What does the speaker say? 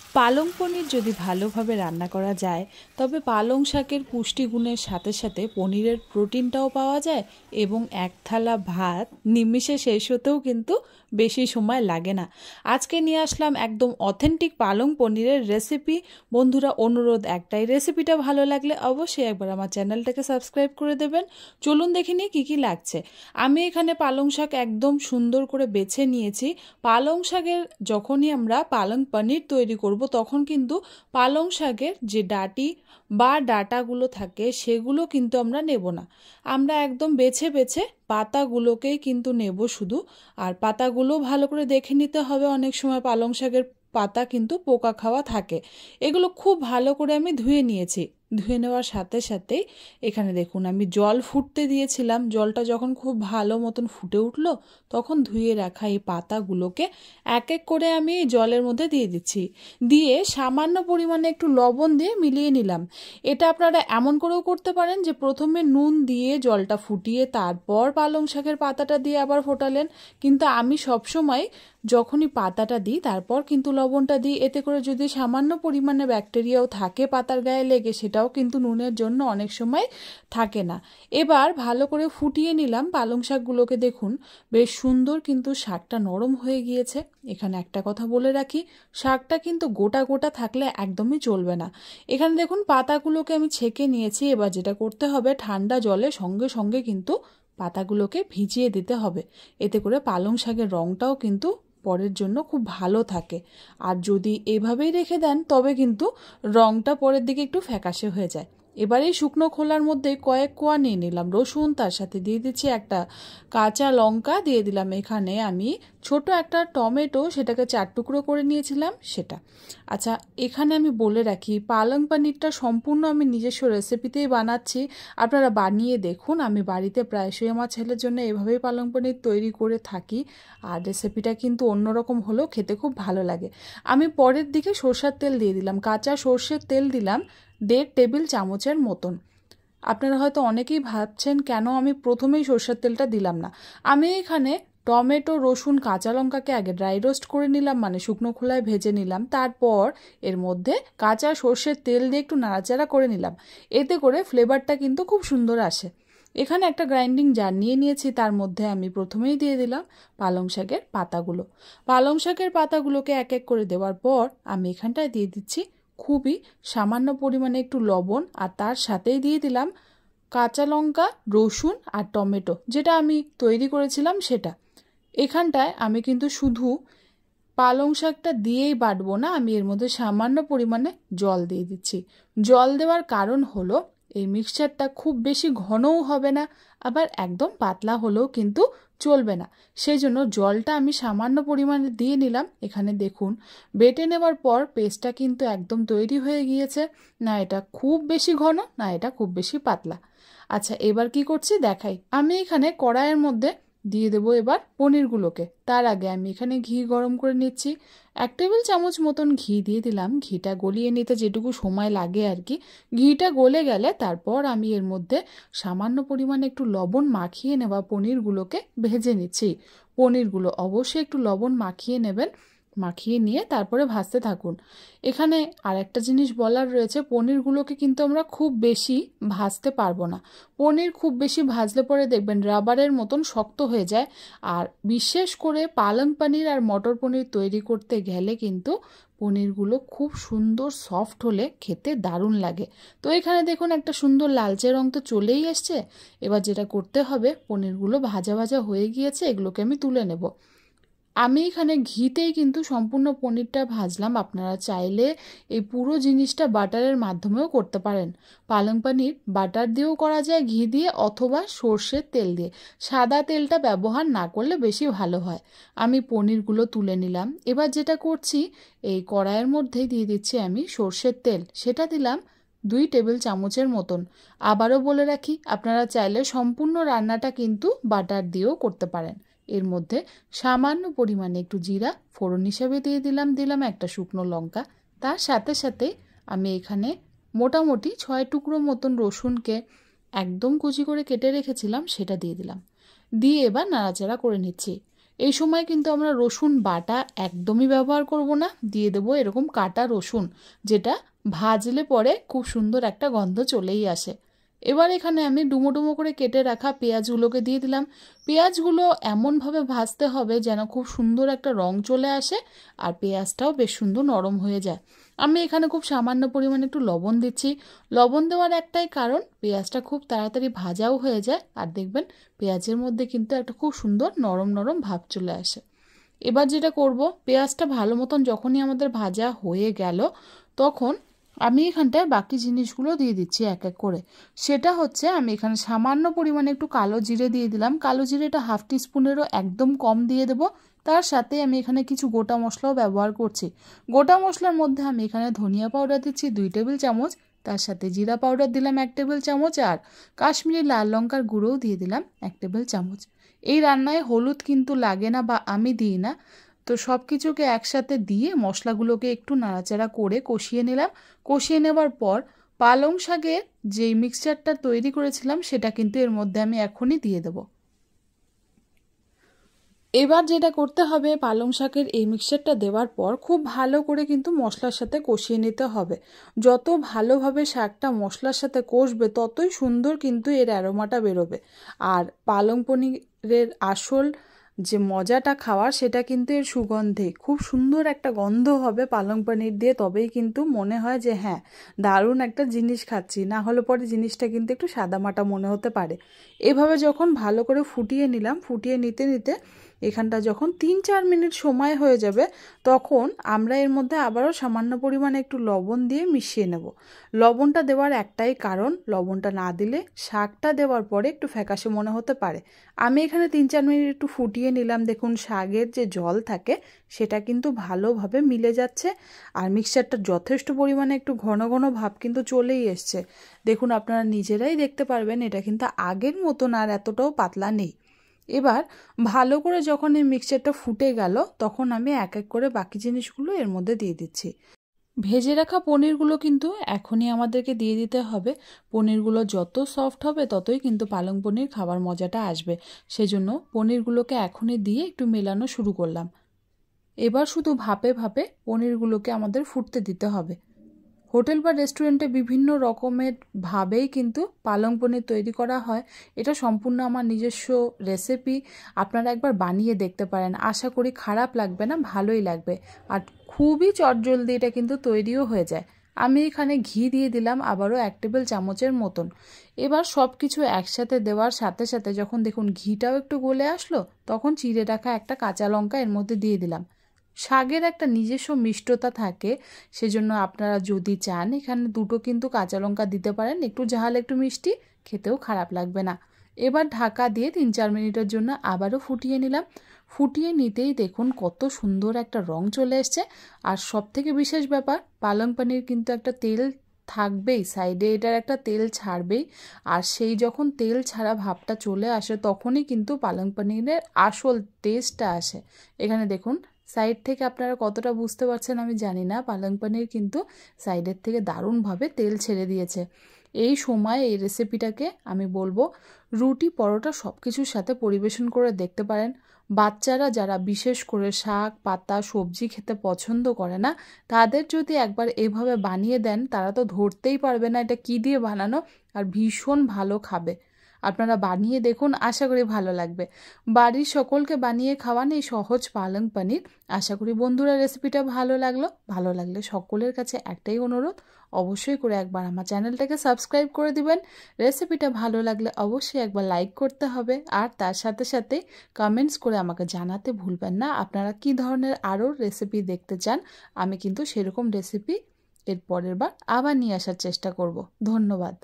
পালং পনির যদি ভালোভাবে রান্না করা যায় তবে পালং শাকের পুষ্টিগুণের সাথে সাথে পনিরের প্রোটিনটাও পাওয়া যায় এবং এক থালা ভাত নিমিষে শেষ হতেও কিন্তু বেশি সময় লাগে না। আজকে নিয়ে আসলাম একদম অথেন্টিক পালং পনিরের রেসিপি। বন্ধুরা, অনুরোধ একটাই, রেসিপিটা ভালো লাগলে অবশ্যই একবার আমার চ্যানেলটাকে সাবস্ক্রাইব করে দেবেন। চলুন দেখে নিই কী কী লাগছে। আমি এখানে পালং শাক একদম সুন্দর করে বেছে নিয়েছি। পালং শাকের যখনই আমরা পালং পনির তৈরি করব তখন কিন্তু পালং শাকের যে ডাঁটি বা ডাঁটাগুলো থাকে সেগুলো কিন্তু আমরা নেব না। আমরা একদম বেছে বেছে পাতাগুলোকেই কিন্তু নেব শুধু। আর পাতাগুলো ভালো করে দেখে নিতে হবে, অনেক সময় পালং শাকের পাতা কিন্তু পোকা খাওয়া থাকে। এগুলো খুব ভালো করে আমি ধুয়ে নিয়েছি। ধুয়ে নেওয়ার সাথে সাথেই এখানে দেখুন আমি জল ফুটতে দিয়েছিলাম। জলটা যখন খুব ভালো মতন ফুটে উঠলো তখন ধুয়ে রাখা এই পাতাগুলোকে এক এক করে আমি জলের মধ্যে দিয়ে দিচ্ছি। দিয়ে সামান্য পরিমাণে একটু লবণ দিয়ে মিলিয়ে নিলাম। এটা আপনারা এমন করেও করতে পারেন যে প্রথমে নুন দিয়ে জলটা ফুটিয়ে তারপর পালং শাকের পাতাটা দিয়ে আবার ফোটালেন, কিন্তু আমি সবসময় যখনই পাতাটা দিই তারপর কিন্তু লবণটা দিই। এতে করে যদি সামান্য পরিমাণে ব্যাকটেরিয়াও থাকে পাতার গায়ে লেগে সেটাও কিন্তু নুনের জন্য অনেক সময় থাকে না। এবার ভালো করে ফুটিয়ে নিলাম পালং শাকগুলোকে। দেখুন বেশ সুন্দর কিন্তু শাকটা নরম হয়ে গিয়েছে। এখানে একটা কথা বলে রাখি, শাকটা কিন্তু গোটা গোটা থাকলে একদমই চলবে না। এখানে দেখুন পাতাগুলোকে আমি ছেঁকে নিয়েছি। এবার যেটা করতে হবে, ঠান্ডা জলে সঙ্গে সঙ্গে কিন্তু পাতাগুলোকে ভিজিয়ে দিতে হবে। এতে করে পালং শাকের রঙটাও কিন্তু পরের জন্য খুব ভালো থাকে। আর যদি এভাবেই রেখে দেন তবে কিন্তু রঙটা পরের দিকে একটু ফ্যাকাশে হয়ে যায়। এবার এই শুকনো খোলার মধ্যে কয়েক কোয়া নিয়ে নিলাম রসুন, তার সাথে দিয়ে দিচ্ছি একটা কাঁচা লঙ্কা, দিয়ে দিলাম এখানে আমি ছোট একটা টমেটো, সেটাকে 4 টুকরো করে নিয়েছিলাম সেটা। আচ্ছা, এখানে আমি বলে রাখি পালং পনিরটা সম্পূর্ণ আমি নিজস্ব রেসিপিতেই বানাচ্ছি। আপনারা বানিয়ে দেখুন। আমি বাড়িতে প্রায়শই আমার ছেলের জন্য এভাবেই পালং পনির তৈরি করে থাকি। আর রেসিপিটা কিন্তু অন্যরকম হলেও খেতে খুব ভালো লাগে। আমি পরের দিকে সরষের তেল দিয়ে দিলাম, কাঁচা সর্ষের তেল দিলাম 1.5 টেবিল চামচের মতন। আপনারা হয়তো অনেকেই ভাবছেন কেন আমি প্রথমেই সরষের তেলটা দিলাম না। আমি এখানে টমেটো, রসুন, কাঁচা লঙ্কাকে আগে ড্রাই রোস্ট করে নিলাম, মানে শুকনো খোলায় ভেজে নিলাম। তারপর এর মধ্যে কাঁচা সর্ষের তেল দিয়ে একটু নাড়াচাড়া করে নিলাম। এতে করে ফ্লেভারটা কিন্তু খুব সুন্দর আসে। এখানে একটা গ্রাইন্ডিং জার নিয়ে নিয়েছি, তার মধ্যে আমি প্রথমেই দিয়ে দিলাম পালং শাকের পাতাগুলো। পালং শাকের পাতাগুলোকে এক এক করে দেওয়ার পর আমি এখানটায় দিয়ে দিচ্ছি খুবই সামান্য পরিমাণে একটু লবণ, আর তার সাথেই দিয়ে দিলাম কাঁচা লঙ্কা, রসুন আর টমেটো যেটা আমি তৈরি করেছিলাম সেটা। এখানটায় আমি কিন্তু শুধু পালং শাকটা দিয়েই বাটবো না, আমি এর মধ্যে সামান্য পরিমাণে জল দিয়ে দিচ্ছি। জল দেওয়ার কারণ হলো এই মিক্সচারটা খুব বেশি ঘনও হবে না, আবার একদম পাতলা হলেও কিন্তু চলবে না। সেই জন্য জলটা আমি সামান্য পরিমাণে দিয়ে নিলাম। এখানে দেখুন বেটে নেওয়ার পর পেস্টটা কিন্তু একদম তৈরি হয়ে গিয়েছে। না এটা খুব বেশি ঘন, না এটা খুব বেশি পাতলা। আচ্ছা, এবার কি করছি দেখাই। আমি এখানে কড়াইয়ের মধ্যে দিয়ে দেবো এবার পনিরগুলোকে। তার আগে আমি এখানে ঘি গরম করে নিচ্ছি। 1 টেবিল চামচ মতন ঘি দিয়ে দিলাম। ঘিটা গলিয়ে নিতে যেটুকু সময় লাগে আর কি। ঘিটা গলে গেলে তারপর আমি এর মধ্যে সামান্য পরিমাণে একটু লবণ মাখিয়ে নেওয়া পনিরগুলোকে ভেজে নিচ্ছি। পনিরগুলো অবশ্যই একটু লবণ মাখিয়ে নেবেন, মাখিয়ে নিয়ে তারপরে ভাজতে থাকুন। এখানে আর একটা জিনিস বলার রয়েছে, পনিরগুলোকে কিন্তু আমরা খুব বেশি ভাজতে পারবো না। পনির খুব বেশি ভাজলে পরে দেখবেন রাবারের মতন শক্ত হয়ে যায়। আর বিশেষ করে পালং পনির আর মটর পনির তৈরি করতে গেলে কিন্তু পনিরগুলো খুব সুন্দর সফট হলে খেতে দারুণ লাগে। তো এখানে দেখুন একটা সুন্দর লালচে রং তো চলেই এসছে। এবার যেটা করতে হবে, পনিরগুলো ভাজা ভাজা হয়ে গিয়েছে, এগুলোকে আমি তুলে নেব। আমি এখানে ঘিতেই কিন্তু সম্পূর্ণ পনিরটা ভাজলাম। আপনারা চাইলে এই পুরো জিনিসটা বাটারের মাধ্যমেও করতে পারেন। পালং পনির বাটার দিয়েও করা যায়, ঘি দিয়ে, অথবা সর্ষের তেল দিয়ে। সাদা তেলটা ব্যবহার না করলে বেশি ভালো হয়। আমি পনিরগুলো তুলে নিলাম। এবার যেটা করছি, এই কড়াইয়ের মধ্যেই দিয়ে দিচ্ছি আমি সর্ষের তেল। সেটা দিলাম 2 টেবিল চামচের মতন। আবারও বলে রাখি, আপনারা চাইলে সম্পূর্ণ রান্নাটা কিন্তু বাটার দিয়েও করতে পারেন। এর মধ্যে সামান্য পরিমাণে একটু জিরা ফোড়ন হিসেবে দিয়ে দিলাম একটা শুকনো লঙ্কা। তার সাথে সাথে আমি এখানে মোটামুটি 6 টুকরো মতন রসুনকে একদম কুচি করে কেটে রেখেছিলাম সেটা দিয়ে দিলাম। দিয়ে এবার নাড়াচাড়া করে নিচ্ছি। এই সময় কিন্তু আমরা রসুন বাটা একদমই ব্যবহার করব না, দিয়ে দেবো এরকম কাটা রসুন, যেটা ভাজলে পরে খুব সুন্দর একটা গন্ধ চলেই আসে। এবার এখানে আমি ডুমো ডুমো করে কেটে রাখা পেঁয়াজগুলোকে দিয়ে দিলাম। পেঁয়াজগুলো এমনভাবে ভাজতে হবে যেন খুব সুন্দর একটা রং চলে আসে আর পেঁয়াজটাও বেশ সুন্দর নরম হয়ে যায়। আমি এখানে খুব সামান্য পরিমাণে একটু লবণ দিচ্ছি। লবণ দেওয়ার একটাই কারণ, পেঁয়াজটা খুব তাড়াতাড়ি ভাজাও হয়ে যায় আর দেখবেন পেঁয়াজের মধ্যে কিন্তু একটা খুব সুন্দর নরম নরম ভাব চলে আসে। এবার যেটা করব, পেঁয়াজটা ভালো মতন যখনই আমাদের ভাজা হয়ে গেল, তখন আমি এখানটায় বাকি জিনিসগুলো দিয়ে দিচ্ছি এক এক করে। সেটা হচ্ছে, আমি এখানে সামান্য পরিমাণে একটু কালো জিরে দিয়ে দিলাম। কালো জিরেটা 1/2 টিস্পুনেরও একদম কম দিয়ে দেবো। তার সাথে আমি এখানে কিছু গোটা মশলাও ব্যবহার করছি। গোটা মশলার মধ্যে আমি এখানে ধনিয়া পাউডার দিচ্ছি 2 টেবিল চামচ, তার সাথে জিরা পাউডার দিলাম 1 টেবিল চামচ, আর কাশ্মীরি লাল লঙ্কার গুঁড়োও দিয়ে দিলাম 1 টেবিল চামচ। এই রান্নায় হলুদ কিন্তু লাগে না বা আমি দিই না। তো সব কিছুকে একসাথে দিয়ে মশলাগুলোকে একটু নাড়াচাড়া করে কষিয়ে নিলাম। কষিয়ে নেবার পর পালং শাকের যেই মিক্সচারটা তৈরি করেছিলাম সেটা কিন্তু এর মধ্যে আমি এখনই দিয়ে দেব। এবার যেটা করতে হবে, পালং শাকের এই মিক্সচারটা দেওয়ার পর খুব ভালো করে কিন্তু মশলার সাথে কষিয়ে নিতে হবে। যত ভালোভাবে শাকটা মশলার সাথে কষবে ততই সুন্দর কিন্তু এর অ্যারোমাটা বেরোবে। আর পালং পনিরের আসল যে মজাটা খাওয়ার, সেটা কিন্তু এর সুগন্ধে। খুব সুন্দর একটা গন্ধ হবে পালং পনির দিয়ে, তবেই কিন্তু মনে হয় যে হ্যাঁ, দারুণ একটা জিনিস খাচ্ছি। না হলে পরে জিনিসটা কিন্তু একটু সাদামাটা মনে হতে পারে। এভাবে যখন ভালো করে ফুটিয়ে নিলাম, ফুটিয়ে নিতে নিতে এখানটা যখন 3-4 মিনিট সময় হয়ে যাবে, তখন আমরা এর মধ্যে আবারও সামান্য পরিমাণে একটু লবণ দিয়ে মিশিয়ে নেব। লবণটা দেওয়ার একটাই কারণ, লবণটা না দিলে শাকটা দেওয়ার পরে একটু ফ্যাকাশে মনে হতে পারে। আমি এখানে 3-4 মিনিট একটু ফুটিয়ে নিলাম। দেখুন শাকের যে জল থাকে সেটা কিন্তু ভালোভাবে মিলে যাচ্ছে আর মিক্সচারটা যথেষ্ট পরিমাণে একটু ঘন ঘন ভাব কিন্তু চলেই এসছে। দেখুন আপনারা নিজেরাই দেখতে পারবেন, এটা কিন্তু আগের মতন আর এতটাও পাতলা নেই। এবার ভালো করে যখন এই মিক্সচারটা ফুটে গেল, তখন আমি এক এক করে বাকি জিনিসগুলো এর মধ্যে দিয়ে দিচ্ছি। ভেজে রাখা পনিরগুলো কিন্তু এখনই আমাদেরকে দিয়ে দিতে হবে। পনিরগুলো যত সফট হবে ততই কিন্তু পালং পনির খাবার মজাটা আসবে। সেজন্য পনিরগুলোকে এখনই দিয়ে একটু মেলানো শুরু করলাম। এবার শুধু ভাপে ভাপে পনিরগুলোকে আমাদের ফুটতে দিতে হবে। হোটেল বা রেস্টুরেন্টে বিভিন্ন রকমের ভাবেই কিন্তু পালং পনির তৈরি করা হয়। এটা সম্পূর্ণ আমার নিজস্ব রেসিপি, আপনারা একবার বানিয়ে দেখতে পারেন। আশা করি খারাপ লাগবে না, ভালোই লাগবে। আর খুবই চটজলদি এটা কিন্তু তৈরিও হয়ে যায়। আমি এখানে ঘি দিয়ে দিলাম আবারও 1 টেবিল চামচের মতন। এবার সব কিছু একসাথে দেওয়ার সাথে সাথে যখন দেখুন ঘিটাও একটু গলে আসলো, তখন চিড়ে রাখা একটা কাঁচা লঙ্কা এর মধ্যে দিয়ে দিলাম। শাকের একটা নিজস্ব মিষ্টতা থাকে, সেজন্য আপনারা যদি চান এখানে 2টো কিন্তু কাঁচা লঙ্কা দিতে পারেন। একটু ঝাল একটু মিষ্টি, খেতেও খারাপ লাগবে না। এবার ঢাকা দিয়ে 3-4 মিনিটের জন্য আবারও ফুটিয়ে নিলাম। ফুটিয়ে নিতেই দেখুন কত সুন্দর একটা রং চলে এসছে। আর সবথেকে বিশেষ ব্যাপার, পালং পনির কিন্তু একটা তেল থাকবেই সাইডে, এটার একটা তেল ছাড়বেই। আর সেই যখন তেল ছাড়া ভাবটা চলে আসে, তখনই কিন্তু পালং পনিরের আসল টেস্টটা আসে। এখানে দেখুন সাইড থেকে আপনারা কতটা বুঝতে পারছেন আমি জানি না, পালং পনির কিন্তু সাইডের থেকে দারুণভাবে তেল ছেড়ে দিয়েছে। এই সময় এই রেসিপিটাকে আমি বলবো রুটি পরোটা সব কিছুর সাথে পরিবেশন করে দেখতে পারেন। বাচ্চারা যারা বিশেষ করে শাক পাতা সবজি খেতে পছন্দ করে না, তাদের যদি একবার এভাবে বানিয়ে দেন, তারা তো ধরতেই পারবে না এটা কী দিয়ে বানানো, আর ভীষণ ভালো খাবে। আপনারা বানিয়ে দেখুন, আশা করি ভালো লাগবে। বাড়ির সকলকে বানিয়ে খাওয়ান এই সহজ পালং পনির। আশা করি বন্ধুরা রেসিপিটা ভালো লাগলে সকলের কাছে একটাই অনুরোধ, অবশ্যই করে একবার আমার চ্যানেলটাকে সাবস্ক্রাইব করে দিবেন। রেসিপিটা ভালো লাগলে অবশ্যই একবার লাইক করতে হবে, আর তার সাথে সাথে কমেন্টস করে আমাকে জানাতে ভুলবেন না আপনারা কী ধরনের আরও রেসিপি দেখতে চান। আমি কিন্তু সেরকম রেসিপি এর পরের বার আবার নিয়ে আসার চেষ্টা করব। ধন্যবাদ।